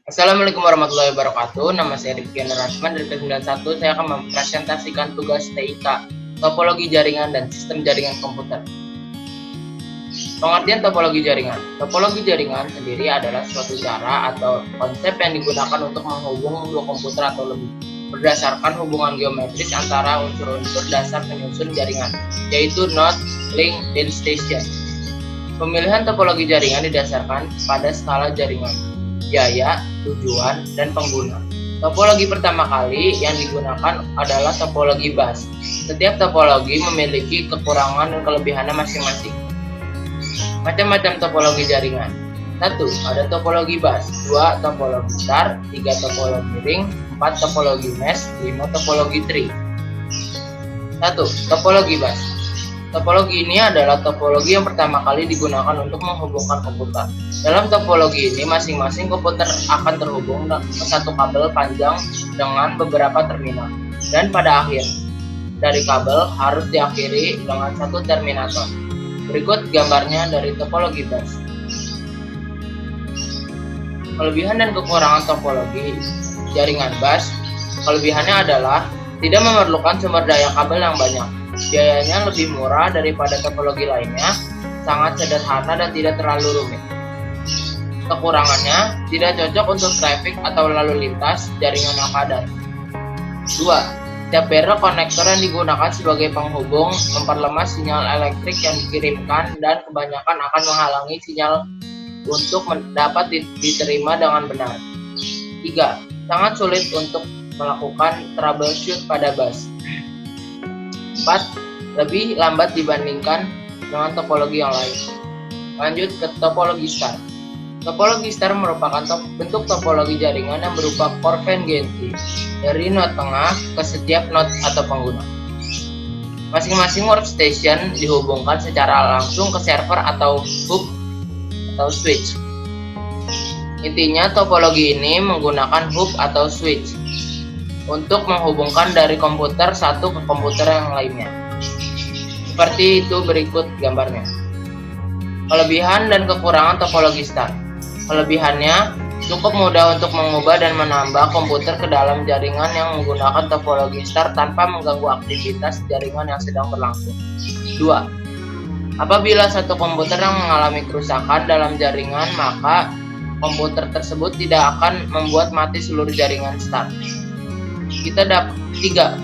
Assalamualaikum warahmatullahi wabarakatuh. Nama saya Rifki Rasman dari K91. Saya akan mempresentasikan tugas TIK, topologi jaringan dan sistem jaringan komputer. Pengertian topologi jaringan. Topologi jaringan sendiri adalah suatu cara atau konsep yang digunakan untuk menghubung dua komputer atau lebih berdasarkan hubungan geometris antara unsur-unsur dasar penyusun jaringan, yaitu node, link, dan station. Pemilihan topologi jaringan didasarkan pada skala jaringan, biaya, tujuan, dan pengguna. Topologi pertama kali yang digunakan adalah topologi bus. Setiap topologi memiliki kekurangan dan kelebihannya masing-masing. Macam-macam topologi jaringan. 1. Ada topologi bus, 2. Topologi star, 3. Topologi ring, 4. Topologi mesh, 5. Topologi tree. 1. Topologi bus. Topologi ini adalah topologi yang pertama kali digunakan untuk menghubungkan komputer. Dalam topologi ini, masing-masing komputer akan terhubung ke satu kabel panjang dengan beberapa terminal. Dan pada akhir dari kabel harus diakhiri dengan satu terminator. Berikut gambarnya dari topologi bus. Kelebihan dan kekurangan topologi jaringan bus. Kelebihannya adalah tidak memerlukan sumber daya kabel yang banyak. Biayanya lebih murah daripada topologi lainnya, sangat sederhana dan tidak terlalu rumit. Kekurangannya, tidak cocok untuk traffic atau lalu lintas jaringan yang padat. 2. Setiap barrel konektor yang digunakan sebagai penghubung memperlemah sinyal elektrik yang dikirimkan dan kebanyakan akan menghalangi sinyal untuk dapat diterima dengan benar. 3. Sangat sulit untuk melakukan troubleshoot pada bus. 4. Lebih lambat dibandingkan dengan topologi yang lain. Lanjut ke topologi star. Topologi star merupakan bentuk topologi jaringan yang berupa konvergensi dari node tengah ke setiap node atau pengguna. Masing-masing workstation dihubungkan secara langsung ke server atau hub atau switch. Intinya topologi ini menggunakan hub atau switch untuk menghubungkan dari komputer satu ke komputer yang lainnya. Seperti itu berikut gambarnya. Kelebihan dan kekurangan topologi star. Kelebihannya, cukup mudah untuk mengubah dan menambah komputer ke dalam jaringan yang menggunakan topologi star tanpa mengganggu aktivitas jaringan yang sedang berlangsung. 2. Apabila satu komputer yang mengalami kerusakan dalam jaringan, maka komputer tersebut tidak akan membuat mati seluruh jaringan star. 3.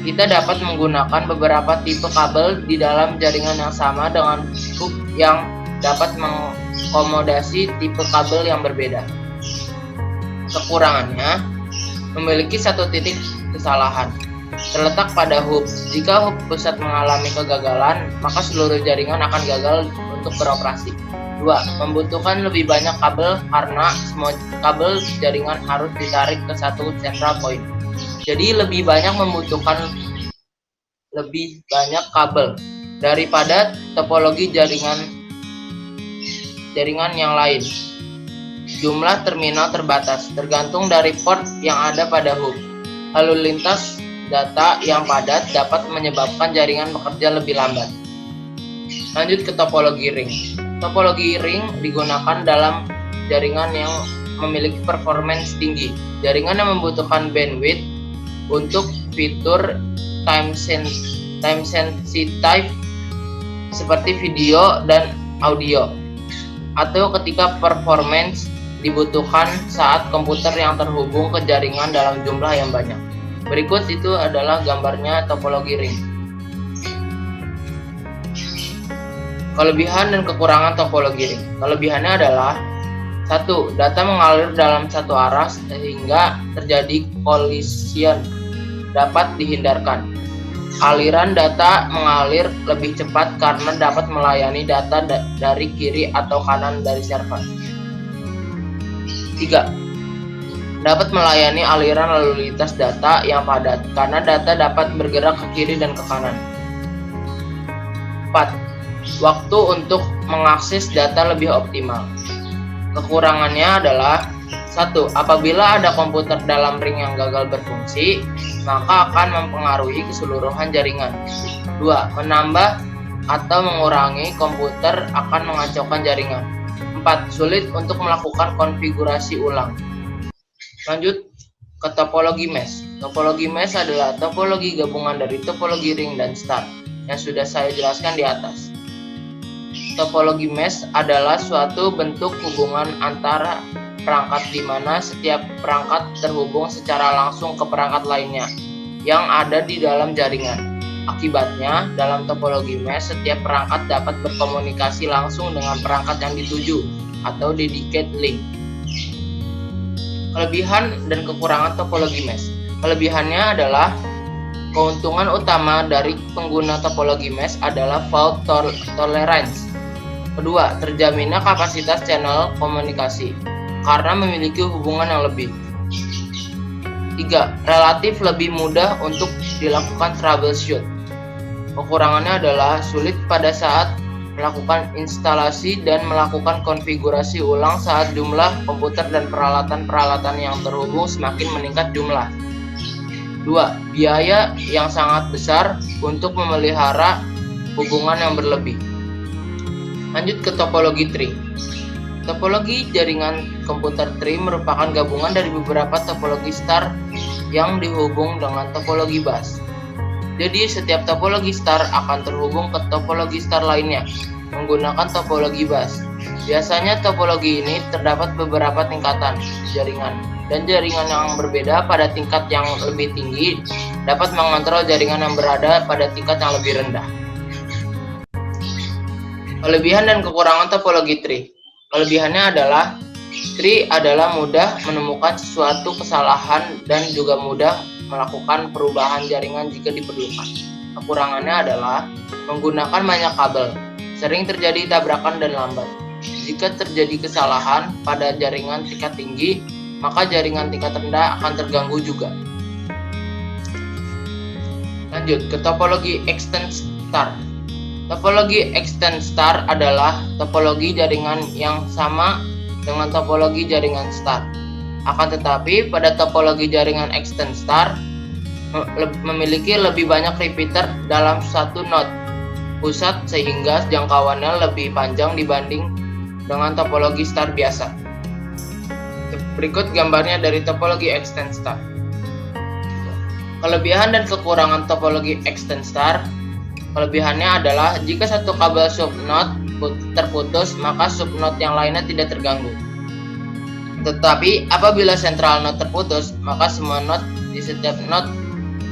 Kita dapat menggunakan beberapa tipe kabel di dalam jaringan yang sama dengan hub yang dapat mengakomodasi tipe kabel yang berbeda. Kekurangannya, memiliki satu titik kesalahan terletak pada hub. Jika hub pusat mengalami kegagalan, maka seluruh jaringan akan gagal untuk beroperasi. 2. Membutuhkan lebih banyak kabel karena semua kabel jaringan harus ditarik ke satu central point. Jadi membutuhkan lebih banyak kabel daripada topologi jaringan yang lain. Jumlah terminal terbatas, tergantung dari port yang ada pada hub. Lalu lintas data yang padat dapat menyebabkan jaringan bekerja lebih lambat. Lanjut ke topologi ring. Topologi ring digunakan dalam jaringan yang memiliki performance tinggi. Jaringan yang membutuhkan bandwidth untuk fitur time sensitive seperti video dan audio, atau ketika performance dibutuhkan saat komputer yang terhubung ke jaringan dalam jumlah yang banyak. Berikut itu adalah gambarnya topologi ring. Kelebihan dan kekurangan topologi ring. Kelebihannya adalah 1. Data mengalir dalam satu arah sehingga terjadi collision dapat dihindarkan. Aliran data mengalir lebih cepat karena dapat melayani data dari kiri atau kanan dari server. 3. Dapat melayani aliran lalu lintas data yang padat karena data dapat bergerak ke kiri dan ke kanan. 4. Waktu untuk mengakses data lebih optimal. Kekurangannya adalah 1. Apabila ada komputer dalam ring yang gagal berfungsi, maka akan mempengaruhi keseluruhan jaringan. 2. Menambah atau mengurangi komputer akan mengacaukan jaringan. 4. Sulit untuk melakukan konfigurasi ulang. Lanjut ke topologi mesh. Topologi mesh adalah topologi gabungan dari topologi ring dan star yang sudah saya jelaskan di atas. Topologi mesh adalah suatu bentuk hubungan antara perangkat di mana setiap perangkat terhubung secara langsung ke perangkat lainnya yang ada di dalam jaringan. Akibatnya, dalam topologi mesh, setiap perangkat dapat berkomunikasi langsung dengan perangkat yang dituju atau dedicated link. Kelebihan dan kekurangan topologi mesh. Kelebihannya adalah keuntungan utama dari pengguna topologi mesh adalah fault tolerance. Kedua, terjaminnya kapasitas channel komunikasi karena memiliki hubungan yang lebih. 3. Relatif lebih mudah untuk dilakukan troubleshoot. Kekurangannya adalah sulit pada saat melakukan instalasi dan melakukan konfigurasi ulang saat jumlah komputer dan peralatan-peralatan yang terhubung semakin meningkat jumlah. 2. Biaya yang sangat besar untuk memelihara hubungan yang berlebih. Lanjut ke topologi tree. Topologi jaringan komputer tree merupakan gabungan dari beberapa topologi star yang dihubung dengan topologi bus. Jadi setiap topologi star akan terhubung ke topologi star lainnya menggunakan topologi bus. Biasanya topologi ini terdapat beberapa tingkatan jaringan, dan jaringan yang berbeda pada tingkat yang lebih tinggi dapat mengontrol jaringan yang berada pada tingkat yang lebih rendah. Kelebihan dan kekurangan topologi tree. Kelebihannya adalah tree adalah mudah menemukan sesuatu kesalahan dan juga mudah melakukan perubahan jaringan jika diperlukan. Kekurangannya adalah menggunakan banyak kabel, sering terjadi tabrakan dan lambat. Jika terjadi kesalahan pada jaringan tingkat tinggi, maka jaringan tingkat rendah akan terganggu juga. Lanjut ke topologi extend star. Topologi extend star adalah topologi jaringan yang sama dengan topologi jaringan star. Akan tetapi, pada topologi jaringan extend star memiliki lebih banyak repeater dalam satu node pusat sehingga jangkauannya lebih panjang dibanding dengan topologi star biasa. Berikut gambarnya dari topologi extend star. Kelebihan dan kekurangan topologi extend star. Kelebihannya adalah jika satu kabel subnode terputus, maka subnode yang lainnya tidak terganggu. Tetapi apabila central node terputus, maka semua node di setiap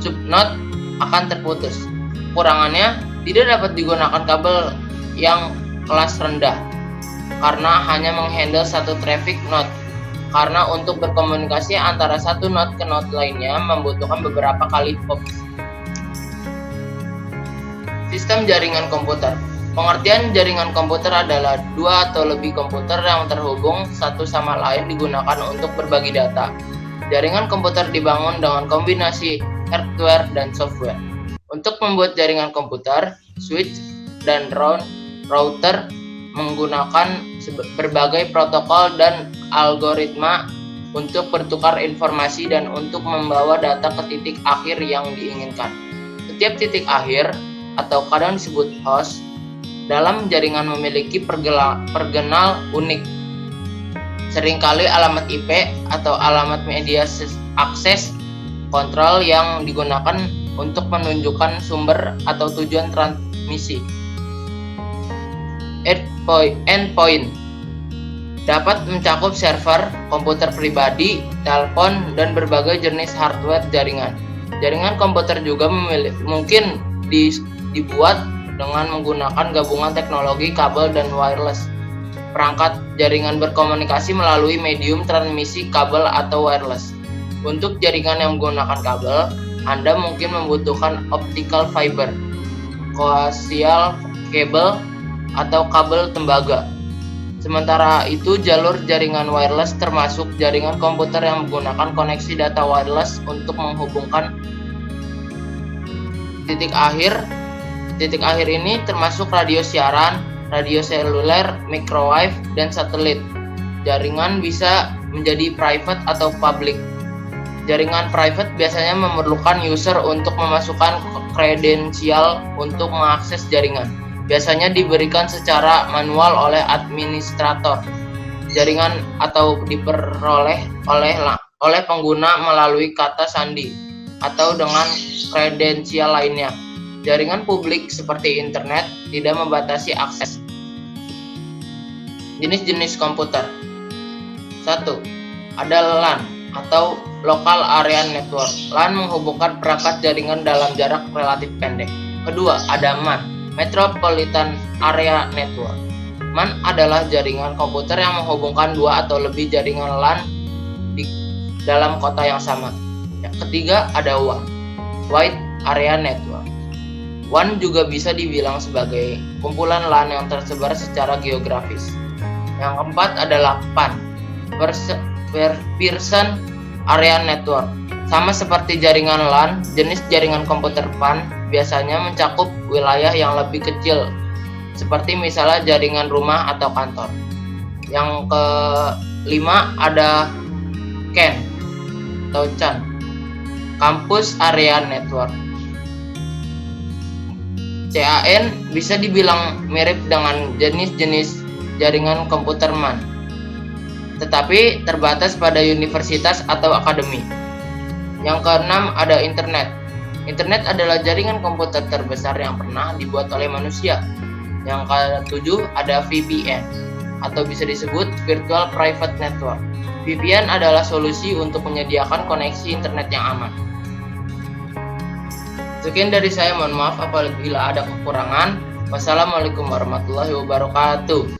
subnode akan terputus. Kekurangannya, tidak dapat digunakan kabel yang kelas rendah karena hanya menghandle satu traffic node. Karena untuk berkomunikasi antara satu node ke node lainnya membutuhkan beberapa kali hops. Sistem jaringan komputer. Pengertian jaringan komputer adalah dua atau lebih komputer yang terhubung satu sama lain digunakan untuk berbagi data. Jaringan komputer dibangun dengan kombinasi hardware dan software. Untuk membuat jaringan komputer, switch dan router menggunakan berbagai protokol dan algoritma untuk bertukar informasi dan untuk membawa data ke titik akhir yang diinginkan. Setiap titik akhir, atau kadang disebut host, dalam jaringan memiliki pergenal unik. Seringkali alamat IP atau alamat media akses kontrol yang digunakan untuk menunjukkan sumber atau tujuan transmisi. Endpoint dapat mencakup server, komputer pribadi, telepon, dan berbagai jenis hardware jaringan. Jaringan komputer juga mungkin dibuat dengan menggunakan gabungan teknologi kabel dan wireless. Perangkat jaringan berkomunikasi melalui medium transmisi kabel atau wireless. Untuk jaringan yang menggunakan kabel, Anda mungkin membutuhkan optical fiber, coaxial cable, atau kabel tembaga. Sementara itu, jalur jaringan wireless termasuk jaringan komputer yang menggunakan koneksi data wireless untuk menghubungkan titik akhir. Titik akhir ini termasuk radio siaran, radio seluler, microwave, dan satelit. Jaringan bisa menjadi private atau public. Jaringan private biasanya memerlukan user untuk memasukkan kredensial untuk mengakses jaringan. Biasanya diberikan secara manual oleh administrator jaringan atau diperoleh oleh oleh pengguna melalui kata sandi atau dengan kredensial lainnya. Jaringan publik seperti internet tidak membatasi akses. Jenis-jenis komputer. 1. Ada LAN atau Local Area Network. LAN menghubungkan perangkat jaringan dalam jarak relatif pendek. Kedua, ada MAN, Metropolitan Area Network. MAN adalah jaringan komputer yang menghubungkan dua atau lebih jaringan LAN di dalam kota yang sama. Yang ketiga, ada WAN, Wide Area Network. WAN juga bisa dibilang sebagai kumpulan LAN yang tersebar secara geografis. Yang keempat adalah PAN, Person Area Network. Sama seperti jaringan LAN, jenis jaringan komputer PAN biasanya mencakup wilayah yang lebih kecil, seperti misalnya jaringan rumah atau kantor. Yang kelima ada CAN atau CAN, Campus Area Network. CAN bisa dibilang mirip dengan jenis-jenis jaringan komputer MAN, tetapi terbatas pada universitas atau akademi. Yang keenam ada internet. Internet adalah jaringan komputer terbesar yang pernah dibuat oleh manusia. Yang ketujuh ada VPN atau bisa disebut Virtual Private Network. VPN adalah solusi untuk menyediakan koneksi internet yang aman. Sekian dari saya, mohon maaf apabila ada kekurangan. Wassalamualaikum warahmatullahi wabarakatuh.